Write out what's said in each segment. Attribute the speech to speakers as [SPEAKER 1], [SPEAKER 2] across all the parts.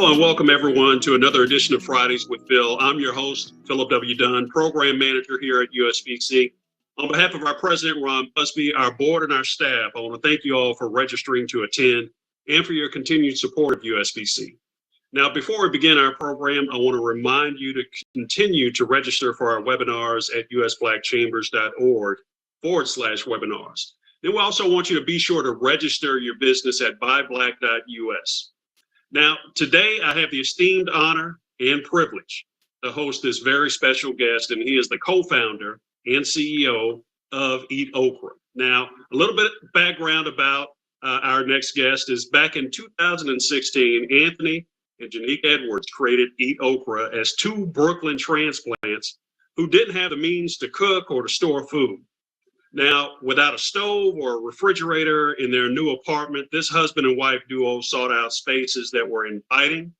[SPEAKER 1] Hello and welcome everyone to another edition of Fridays with Phil. I'm your host, Philip W. Dunn, Program Manager here at USBC. On behalf of our President, Ron Busby, our board, and our staff, I want to thank you all for registering to attend and for your continued support of USBC. Now, before we begin our program, I want to remind you to continue to register for our webinars at usblackchambers.org/webinars. Then we also want you to be sure to register your business at buyblack.us. Now, today I have the esteemed honor and privilege to host this very special guest, and he is the co-founder and CEO of EatOkra. Now, a little bit of background about our next guest is back in 2016, Anthony and Janique Edwards created EatOkra as two Brooklyn transplants who didn't have the means to cook or to store food. Now, without a stove or a refrigerator in their new apartment, this husband and wife duo sought out spaces that were inviting,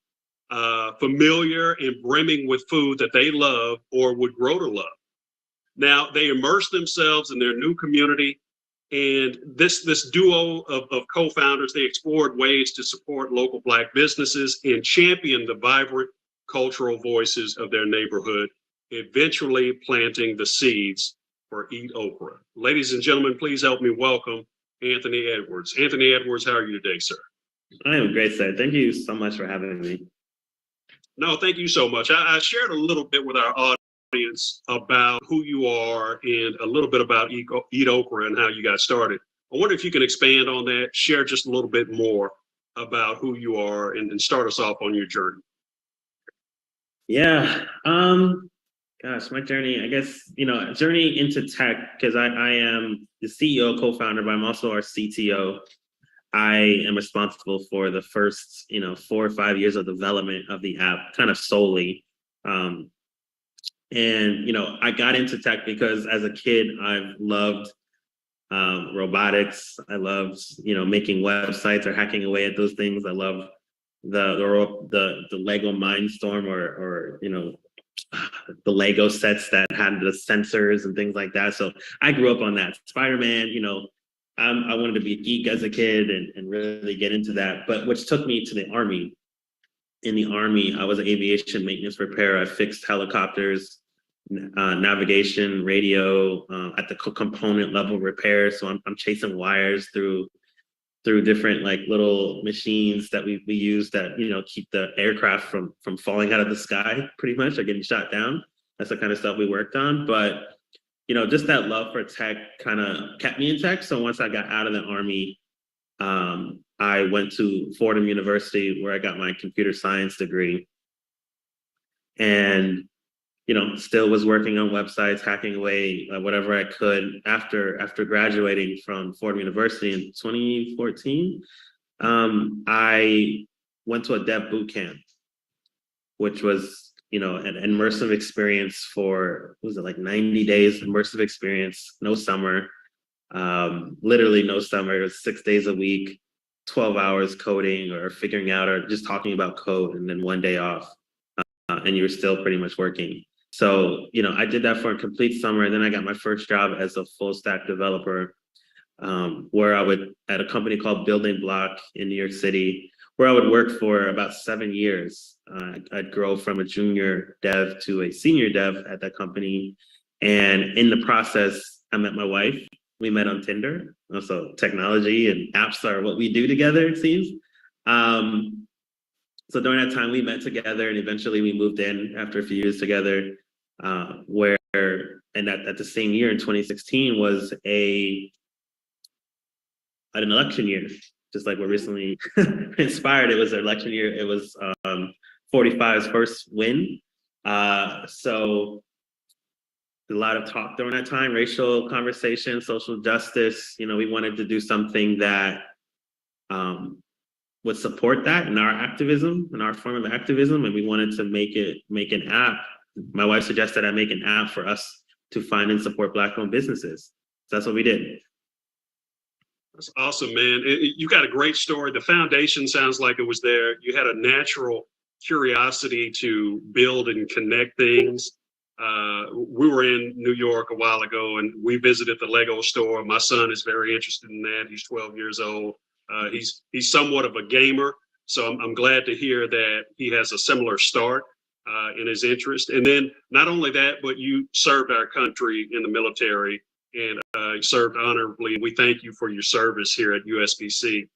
[SPEAKER 1] familiar, and brimming with food that they love or would grow to love. Now, they immersed themselves in their new community, and this duo of co-founders, they explored ways to support local Black businesses and champion the vibrant cultural voices of their neighborhood, eventually planting the seeds for EatOkra. Ladies and gentlemen, please help me welcome Anthony Edwards. Anthony Edwards, how are you today, sir?
[SPEAKER 2] I am great, sir. Thank you so much for having me.
[SPEAKER 1] No, thank you so much. I shared a little bit with our audience about who you are and a little bit about EatOkra and how you got started. I wonder if you can expand on that, share just a little bit more about who you are and start us off on your journey.
[SPEAKER 2] Yeah. Gosh, my journey, I guess, journey into tech, because I am the CEO, co-founder, but I'm also our CTO. I am responsible for the first, 4 or 5 years of development of the app, kind of solely. I got into tech because as a kid, I've loved robotics. I loved, making websites or hacking away at those things. I love the Lego Mindstorm or the Lego sets that had the sensors and things like that. So I grew up on that. Spider-Man, I wanted to be a geek as a kid and really get into that, but which took me to the Army. In the Army, I was an aviation maintenance repairer. I fixed helicopters, navigation, radio, at the component level repair. So I'm chasing wires through different little machines that we use that keep the aircraft from falling out of the sky, pretty much, or getting shot down. That's the kind of stuff we worked on. But just that love for tech kind of kept me in tech. So once I got out of the Army, I went to Fordham University where I got my computer science degree, and still was working on websites, hacking away whatever I could. After graduating from Fordham University in 2014, I went to a dev boot camp, which was, an immersive experience for, 90 days immersive experience, no summer, literally no summer. It was 6 days a week, 12 hours coding or figuring out or just talking about code, and then 1 day off, and you were still pretty much working. So, I did that for a complete summer, and then I got my first job as a full stack developer, where I would, at a company called Building Block in New York City, where I would work for about 7 years. I'd grow from a junior dev to a senior dev at that company. And in the process, I met my wife. We met on Tinder. Also, technology and apps are what we do together, it seems. So during that time, we met together, and eventually we moved in after a few years together, at the same year in 2016 was an election year, just like what recently inspired. It was an election year. It was 45's first win. So a lot of talk during that time, racial conversation, social justice. We wanted to do something that would support that in our activism, in our form of activism, and we wanted to make an app. My wife suggested I make an app for us to find and support Black-owned businesses. So that's what we did.
[SPEAKER 1] That's awesome, man. You got a great story. The foundation sounds like it was there. You had a natural curiosity to build and connect things. We were in New York a while ago, and we visited the Lego store. My son is very interested in that. He's 12 years old. He's somewhat of a gamer. So I'm glad to hear that he has a similar start in his interest. And then not only that, but you served our country in the military and served honorably. We thank you for your service here at USBC.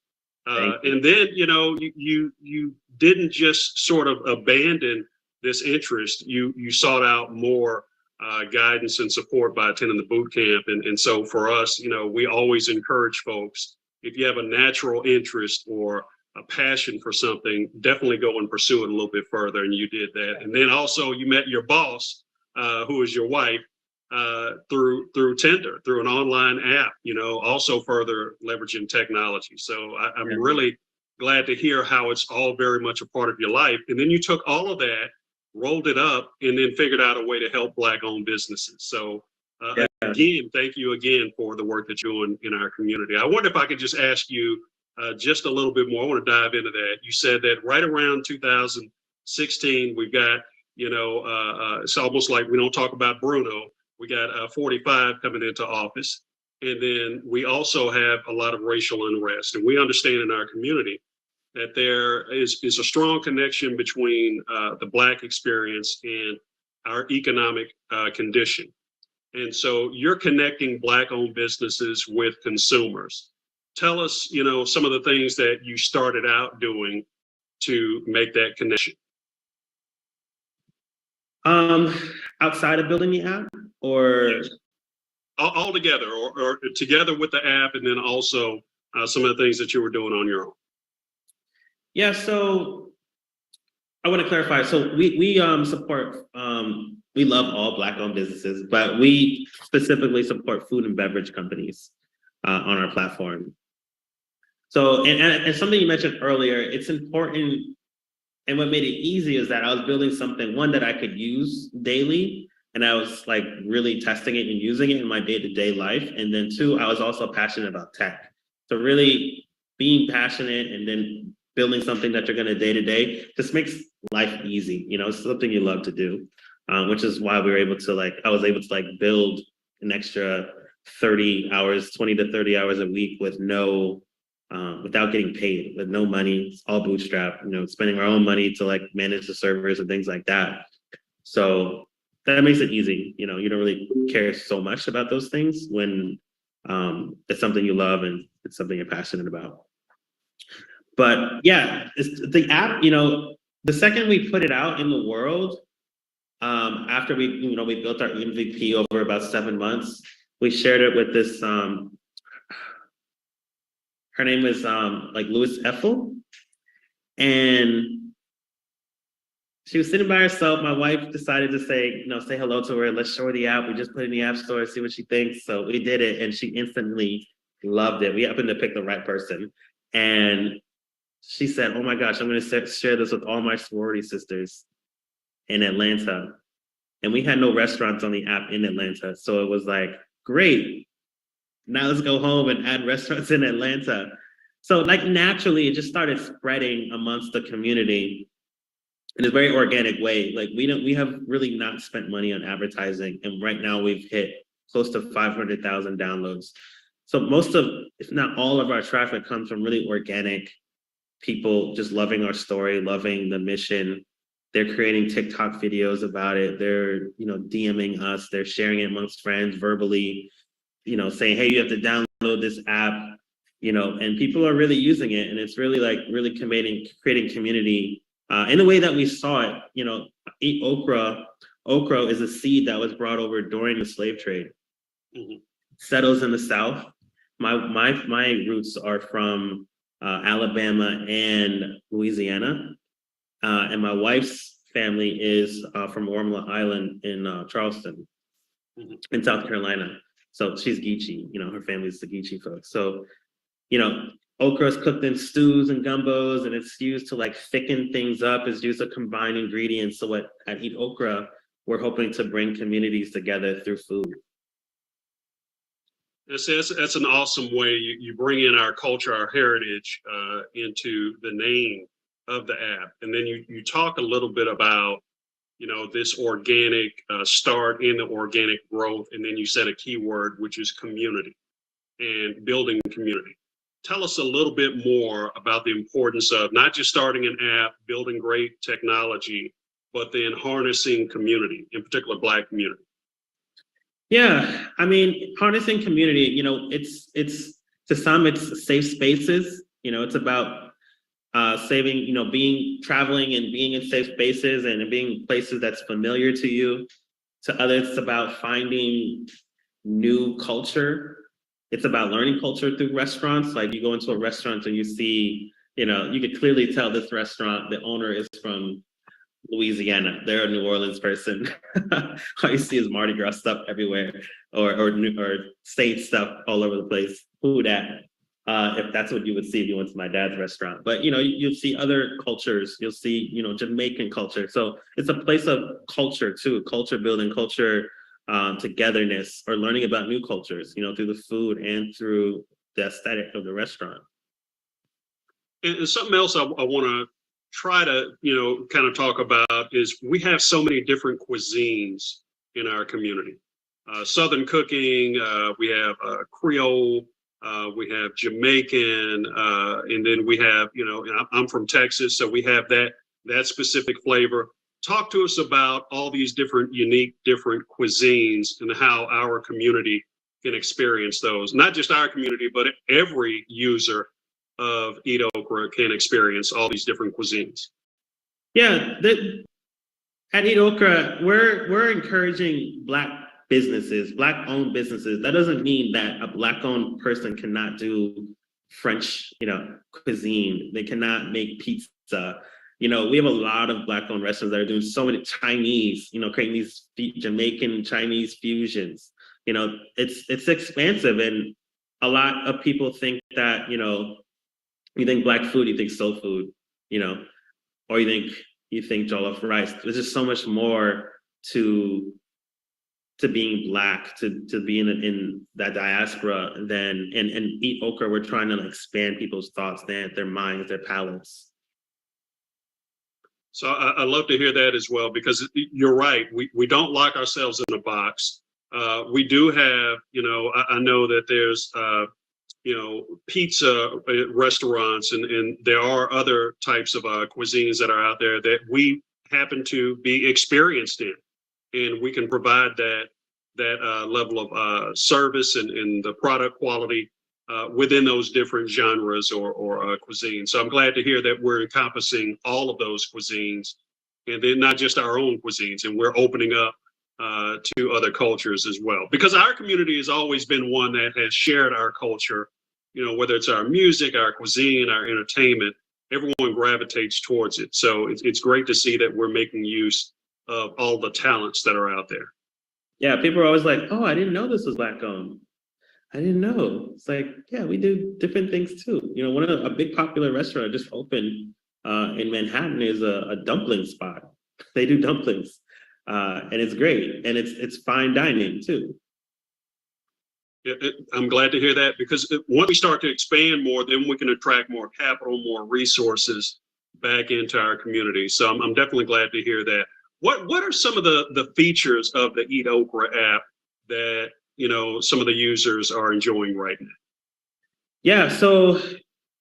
[SPEAKER 1] And then, you didn't just sort of abandon this interest. You sought out more guidance and support by attending the boot camp. And so for us, we always encourage folks, if you have a natural interest or a passion for something, definitely go and pursue it a little bit further. And you did that. And then also you met your boss, who is your wife, through Tinder, through an online app, also further leveraging technology. So I'm really glad to hear how it's all very much a part of your life. And then you took all of that, rolled it up, and then figured out a way to help Black-owned businesses. So again, thank you again for the work that you're doing in our community. I wonder if I could just ask you just a little bit more. I want to dive into that. You said that right around 2016, we've got, it's almost like we don't talk about Bruno. We got 45 coming into office. And then we also have a lot of racial unrest. And we understand in our community that there is a strong connection between the Black experience and our economic condition. And so you're connecting Black-owned businesses with consumers. Tell us, some of the things that you started out doing to make that connection.
[SPEAKER 2] Outside of building the app, or
[SPEAKER 1] yes. All together, or together with the app, and then also some of the things that you were doing on your own.
[SPEAKER 2] Yeah, so I want to clarify. So we support, we love all Black-owned businesses, but we specifically support food and beverage companies on our platform. So, and something you mentioned earlier, it's important, and what made it easy is that I was building something, one, that I could use daily, and I was like really testing it and using it in my day-to-day life. And then two, I was also passionate about tech. So really being passionate and then building something that you're gonna day-to-day just makes life easy. It's something you love to do, which is why we were able to I was able to build an extra 30 hours, 20 to 30 hours a week with without getting paid, with no money. It's all bootstrap, spending our own money to manage the servers and things like that. So that makes it easy. You don't really care so much about those things when it's something you love and it's something you're passionate about. But yeah, the app, the second we put it out in the world, after we built our MVP over about 7 months, we shared it with this, her name is Louis Effel, and she was sitting by herself. My wife decided to say hello to her. Let's show her the app. We just put it in the app store, see what she thinks. So we did it, and she instantly loved it. We happened to pick the right person, and she said, "Oh my gosh, I'm going to share this with all my sorority sisters in Atlanta." And we had no restaurants on the app in Atlanta, so it was great. Now let's go home and add restaurants in Atlanta. So naturally, it just started spreading amongst the community in a very organic way. We have really not spent money on advertising. And right now we've hit close to 500,000 downloads. So most of, if not all of our traffic comes from really organic people just loving our story, loving the mission. They're creating TikTok videos about it. They're, DMing us, they're sharing it amongst friends verbally, saying, hey, you have to download this app, and people are really using it. And it's really really creating community in the way that we saw it. EatOkra. Okra is a seed that was brought over during the slave trade. Mm-hmm. Settles in the South. My roots are from Alabama and Louisiana. And my wife's family is from Ormond Island in Charleston, mm-hmm. in South Carolina. So she's Geechee, her family's the Geechee folks. So, okra is cooked in stews and gumbos, and it's used to thicken things up. It's used to combine ingredients. So at EatOkra, we're hoping to bring communities together through food.
[SPEAKER 1] That's an awesome way. You bring in our culture, our heritage into the name of the app. And then you talk a little bit about, this organic start in the organic growth. And then you said a key word, which is community and building community. tell us a little bit more about the importance of not just starting an app, building great technology, but then harnessing community, in particular Black community.
[SPEAKER 2] Yeah, I mean, harnessing community, you know, it's to some it's safe spaces. You know, it's about saving, you know, traveling and being in safe spaces and being places that's familiar to you. To others, it's about finding new culture. It's about learning culture through restaurants. Like you go into a restaurant and you see, you know, you could clearly tell this restaurant, the owner is from Louisiana. They're a New Orleans person. All you see is Mardi Gras stuff everywhere, or state stuff all over the place. Food at, if that's what you would see if you went to my dad's restaurant. But you know, you'll see other cultures. You'll see, you know, Jamaican culture. So it's a place of culture too, culture building, culture togetherness, or learning about new cultures. You know, through the food and through the aesthetic of the restaurant.
[SPEAKER 1] And something else I want to try to, you know, kind of talk about is we have so many different cuisines in our community. Southern cooking, we have Creole, we have Jamaican, and then we have, you know, I'm from Texas, so we have that specific flavor. Talk to us about all these different unique, different cuisines and how our community can experience those. Not just our community, but every user of EatOkra can experience all these different cuisines.
[SPEAKER 2] Yeah, at EatOkra, we're encouraging Black businesses, Black-owned businesses. That doesn't mean that a Black-owned person cannot do French, you know, cuisine. They cannot make pizza. You know, we have a lot of Black-owned restaurants that are doing so many Chinese, you know, creating these Jamaican Chinese fusions. You know, it's expansive, and a lot of people think that, you know, you think Black food, you think soul food, you know, or you think jollof rice. There's just so much more to being Black, to being in that diaspora than, and EatOkra, we're trying to expand people's thoughts, their minds, their palates.
[SPEAKER 1] So I love to hear that as well, because you're right. We don't lock ourselves in a box. We do have, you know, I know that there's, you know, pizza restaurants, and there are other types of cuisines that are out there that we happen to be experienced in, and we can provide that level of service and the product quality within those different genres or cuisines. So I'm glad to hear that we're encompassing all of those cuisines, and then not just our own cuisines, and we're opening up to other cultures as well. Because our community has always been one that has shared our culture, you know, whether it's our music, our cuisine, our entertainment, everyone gravitates towards it. So it's great to see that we're making use of all the talents that are out there.
[SPEAKER 2] Yeah, people are always like, oh, I didn't know this was Black-owned. I didn't know. It's like, yeah, we do different things too. You know, a big popular restaurant just opened in Manhattan is a dumpling spot. They do dumplings, and it's great, and it's fine dining too.
[SPEAKER 1] I'm glad to hear that, because once we start to expand more, then we can attract more capital, more resources back into our community. So I'm definitely glad to hear that. What are some of the features of the EatOkra app that, you know, some of the users are enjoying right now?
[SPEAKER 2] Yeah, so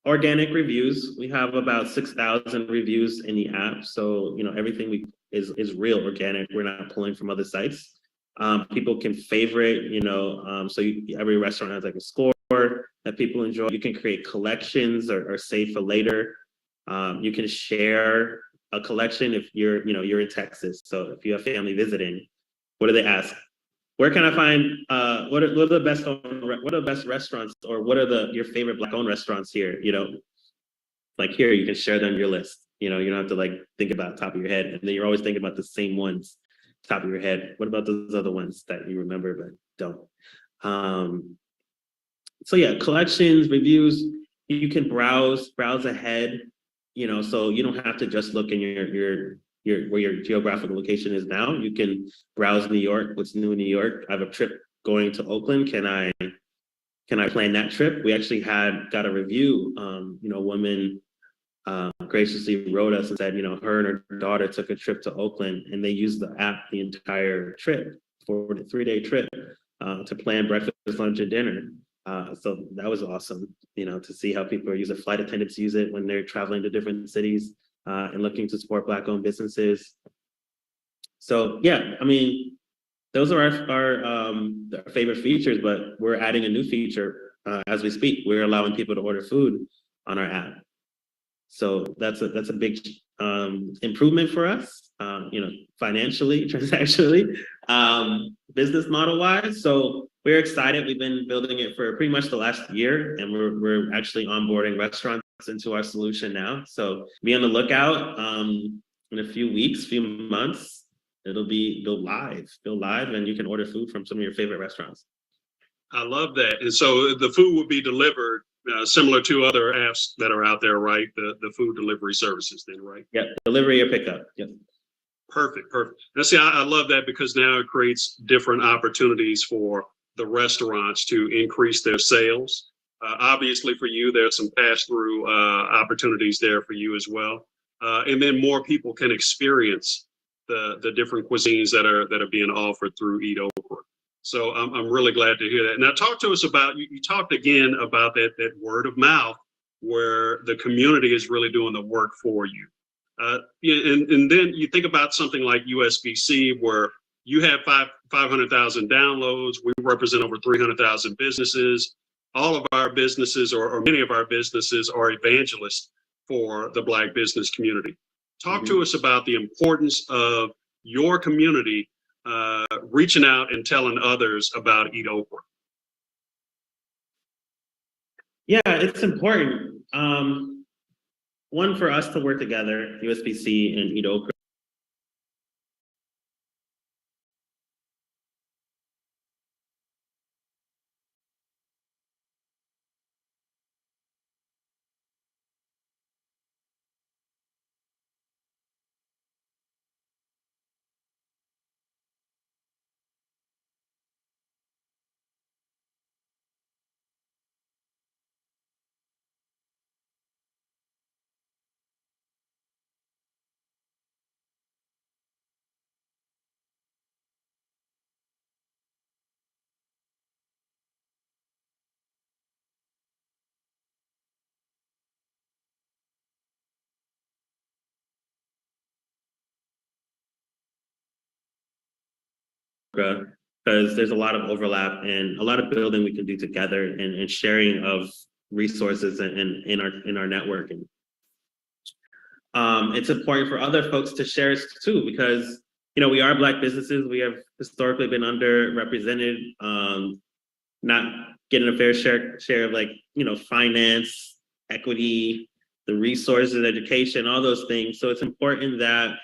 [SPEAKER 2] organic reviews. We have about 6,000 reviews in the app. So, you know, everything is real organic. We're not pulling from other sites. People can favorite, you know, so every restaurant has like a score that people enjoy. You can create collections or save for later. You can share a collection if you're in Texas. So if you have family visiting, what do they ask? Where can I find what are the best restaurants, or what are your favorite Black-owned restaurants here? You know, like here you can share them your list. You know, you don't have to like think about top of your head, and then you're always thinking about the same ones top of your head. What about those other ones that you remember but don't? So yeah, collections, reviews. You can browse ahead. You know, so you don't have to just look in your where your geographical location is now. You can browse New York, what's new in New York. I have a trip going to Oakland. Can I plan that trip? We actually got a review. You know, a woman graciously wrote us and said, you know, her and her daughter took a trip to Oakland, and they used the app the entire trip for the 3-day trip to plan breakfast, lunch, and dinner. So that was awesome, to see how people are using, flight attendants use it when they're traveling to different cities and looking to support Black-owned businesses. So yeah, I mean, those are our favorite features, but we're adding a new feature as we speak. We're allowing people to order food on our app. So that's a big improvement for us, financially, transactionally, business model wise. So we're excited. We've been building it for pretty much the last year, and we're actually onboarding restaurants into our solution now. So be on the lookout. In a few weeks, few months, it'll go live, and you can order food from some of your favorite restaurants.
[SPEAKER 1] I love that. And so the food will be delivered similar to other apps that are out there, right? The food delivery services then, right?
[SPEAKER 2] Yeah, delivery or pickup. Yep.
[SPEAKER 1] Perfect. Now, see, I love that because now it creates different opportunities for the restaurants to increase their sales. Obviously, for you, there's some pass-through opportunities there for you as well. And then more people can experience the different cuisines that are being offered through EatOkra. So I'm really glad to hear that. Now, talk to us about, you talked again about that word of mouth where the community is really doing the work for you. And then you think about something like USBC, where you have 500,000 downloads. We represent over 300,000 businesses. All of our businesses, or many of our businesses, are evangelists for the Black business community. Talk to us about the importance of your community reaching out and telling others about EatOkra.
[SPEAKER 2] Yeah, it's important. One, for us to work together, USBC and EatOkra. Because there's a lot of overlap and a lot of building we can do together, and sharing of resources and in our networking. It's important for other folks to share it too, because we are Black businesses. We have historically been underrepresented, not getting a fair share of finance, equity, the resources, education, all those things. So it's important that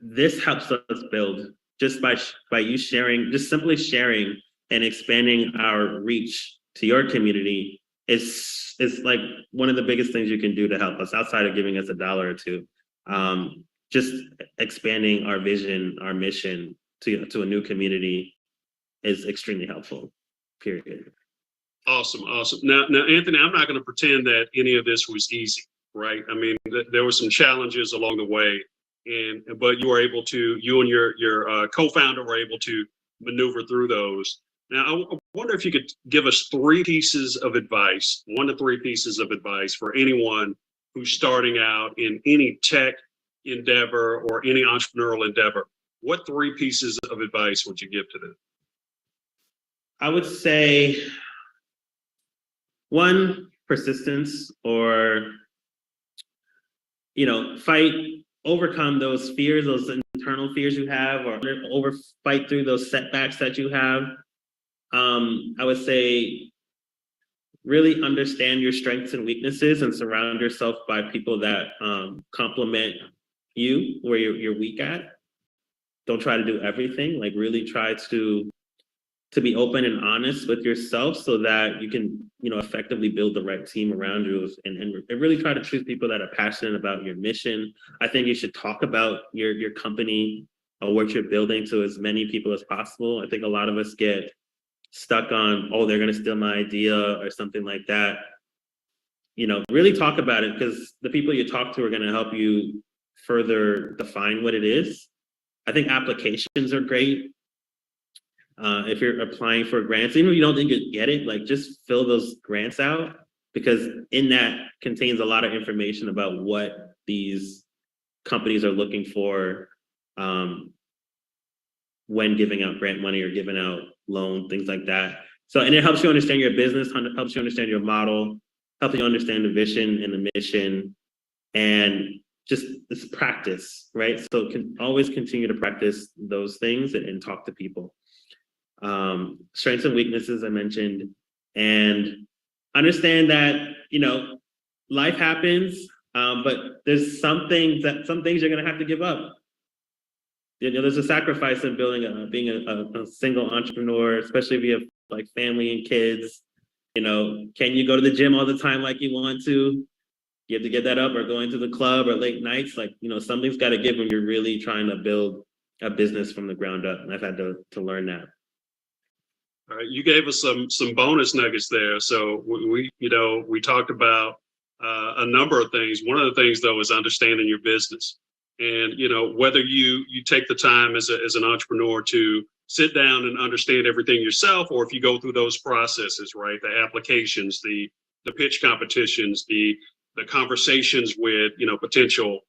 [SPEAKER 2] this helps us build just by you sharing, just simply sharing and expanding our reach to your community is like one of the biggest things you can do to help us outside of giving us $1 or $2. Just expanding our vision, our mission to a new community is extremely helpful, period.
[SPEAKER 1] Awesome. Now, Anthony, I'm not going to pretend that any of this was easy, right? I mean, there were some challenges along the way, but you and your co-founder were able to maneuver through those. Now, I wonder if you could give us 3 pieces of advice, 1 to 3 pieces of advice for anyone who's starting out in any tech endeavor or any entrepreneurial endeavor. What 3 pieces of advice would you give to them?
[SPEAKER 2] I would say 1, persistence, or, overcome those fears, those internal fears you have, or fight through those setbacks that you have. I would say really understand your strengths and weaknesses and surround yourself by people that complement you where you're weak at. Don't try to do everything. Like, really try to be open and honest with yourself so that you can, effectively build the right team around you, and really try to choose people that are passionate about your mission. I think you should talk about your company or what you're building to as many people as possible. I think a lot of us get stuck on, they're going to steal my idea or something like that. Really talk about it, because the people you talk to are going to help you further define what it is. I think applications are great. If you're applying for grants, even if you don't think you get it, like just fill those grants out, because in that contains a lot of information about what these companies are looking for when giving out grant money or giving out loan, things like that. So, and it helps you understand your business, helps you understand your model, helps you understand the vision and the mission, and just this practice, right? So can always continue to practice those things and talk to people. Strengths and weaknesses I mentioned, and understand that, you know, life happens, but there's some things you're gonna have to give up. You know, there's a sacrifice in being a single entrepreneur, especially if you have like family and kids. You know, can you go to the gym all the time like you want to? You have to get that up, or going to the club or late nights. Like, you know, something's got to give when you're really trying to build a business from the ground up. And I've had to learn that.
[SPEAKER 1] All right, you gave us some bonus nuggets there. So we talked about a number of things. One of the things, though, is understanding your business. And, you know, whether you take the time as an entrepreneur to sit down and understand everything yourself, or if you go through those processes, right? The applications, the pitch competitions, the conversations with, you know, potential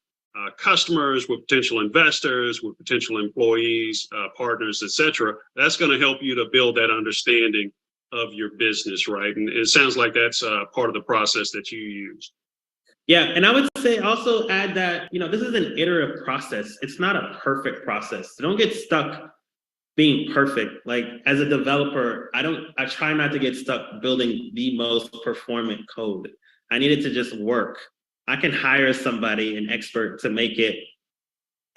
[SPEAKER 1] customers, with potential investors, with potential employees, partners, et cetera. That's going to help you to build that understanding of your business, right? And it sounds like that's part of the process that you use.
[SPEAKER 2] Yeah, and I would say also add that, you know, this is an iterative process. It's not a perfect process. So don't get stuck being perfect. Like, as a developer, I try not to get stuck building the most performant code. I need it to just work. I can hire somebody, an expert, to make it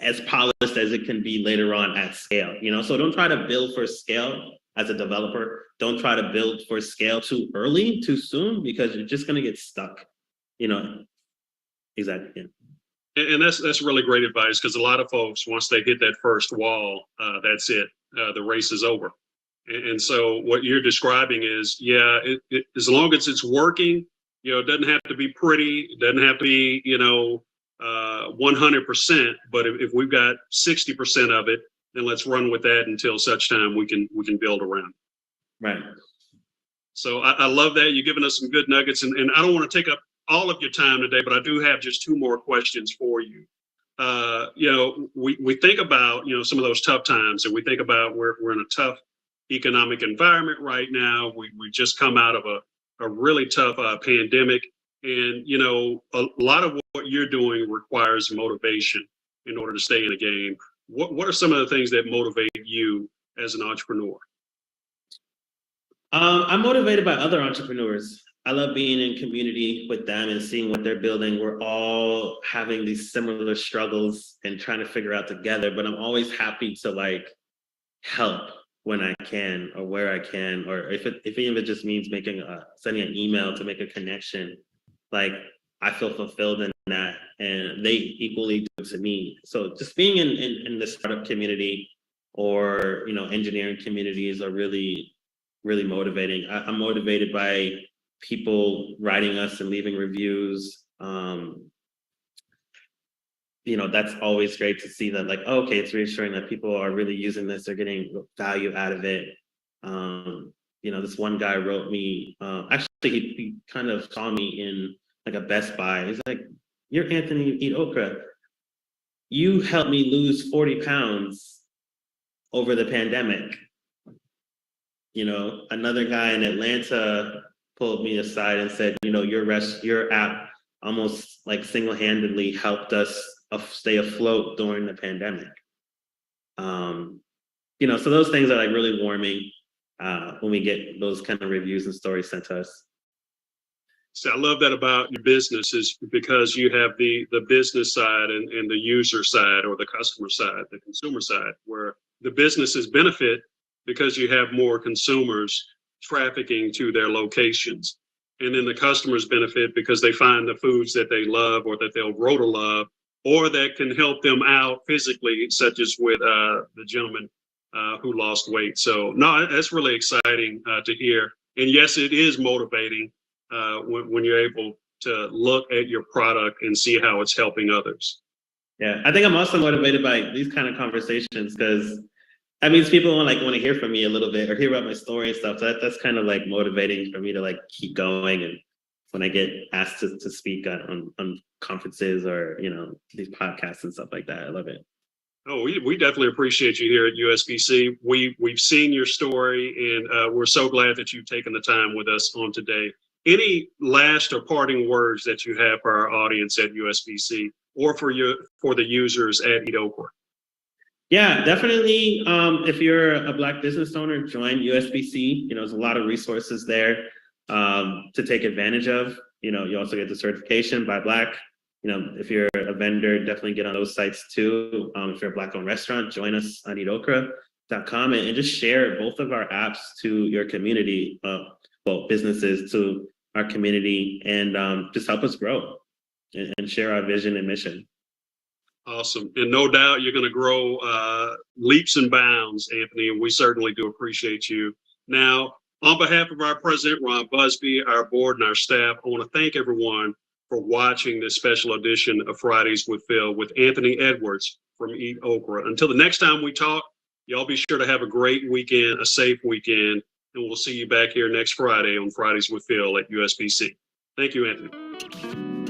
[SPEAKER 2] as polished as it can be later on at scale, you know? So don't try to build for scale as a developer. Don't try to build for scale too early, too soon, because you're just gonna get stuck, you know? Exactly. Yeah.
[SPEAKER 1] And that's really great advice, because a lot of folks, once they hit that first wall, that's it. The race is over. And so what you're describing is, yeah, as long as it's working, you know, it doesn't have to be pretty, it doesn't have to be, you know, 100%. But if we've got 60% of it, then let's run with that until such time we can build around.
[SPEAKER 2] Right.
[SPEAKER 1] So I love that. You're giving us some good nuggets, and I don't want to take up all of your time today, but I do have just two more questions for you. You know, we think about, you know, some of those tough times, and we think about we're in a tough economic environment right now. We just come out of a really tough pandemic, and, you know, a lot of what you're doing requires motivation in order to stay in the game. What are some of the things that motivate you as an entrepreneur?
[SPEAKER 2] I'm motivated by other entrepreneurs. I love being in community with them and seeing what they're building. We're all having these similar struggles and trying to figure out together, but I'm always happy to like help when I can, or where I can, or if even if it just means sending an email to make a connection. Like, I feel fulfilled in that, and they equally do to me. So just being in the startup community, or, you know, engineering communities, are really, really motivating. I'm motivated by people writing us and leaving reviews. You know, that's always great to see that, like, oh, okay, it's reassuring that people are really using this, they're getting value out of it. You know, this one guy wrote me, actually, he kind of saw me in like a Best Buy. He's like, "You're Anthony EatOkra. You helped me lose 40 pounds over the pandemic." You know, another guy in Atlanta pulled me aside and said, "You know, your app almost like single-handedly helped us stay afloat during the pandemic." You know, so those things are like really warming when we get those kind of reviews and stories sent to us.
[SPEAKER 1] So I love that about your business, is because you have the business side and the user side, or the customer side, the consumer side, where the businesses benefit because you have more consumers trafficking to their locations. And then the customers benefit because they find the foods that they love, or that they'll grow to love, or that can help them out physically, such as with the gentleman who lost weight. So no, that's really exciting to hear. And yes, it is motivating when you're able to look at your product and see how it's helping others.
[SPEAKER 2] Yeah, I think I'm also motivated by these kind of conversations, because that means people want to hear from me a little bit or hear about my story and stuff. So that's kind of like motivating for me to like keep going. And when I get asked to speak on conferences or, you know, these podcasts and stuff like that, I love it.
[SPEAKER 1] Oh, we definitely appreciate you here at USBC. We've seen your story, and we're so glad that you've taken the time with us on today. Any last or parting words that you have for our audience at USBC or for the users at EatOkra?
[SPEAKER 2] Yeah, definitely. If you're a Black business owner, join USBC. You know, there's a lot of resources there to take advantage of. You know, you also get the certification by Black. You know, if you're a vendor, definitely get on those sites too. If you're a Black-owned restaurant, join us on EatOkra.com and just share both of our apps to your community, businesses to our community, and just help us grow and share our vision and mission.
[SPEAKER 1] Awesome. And no doubt you're going to grow leaps and bounds, Anthony, and we certainly do appreciate you. Now, on behalf of our president, Ron Busby, our board, and our staff, I want to thank everyone for watching this special edition of Fridays with Phil with Anthony Edwards from EatOkra. Until the next time we talk, y'all be sure to have a great weekend, a safe weekend, and we'll see you back here next Friday on Fridays with Phil at USBC. Thank you, Anthony.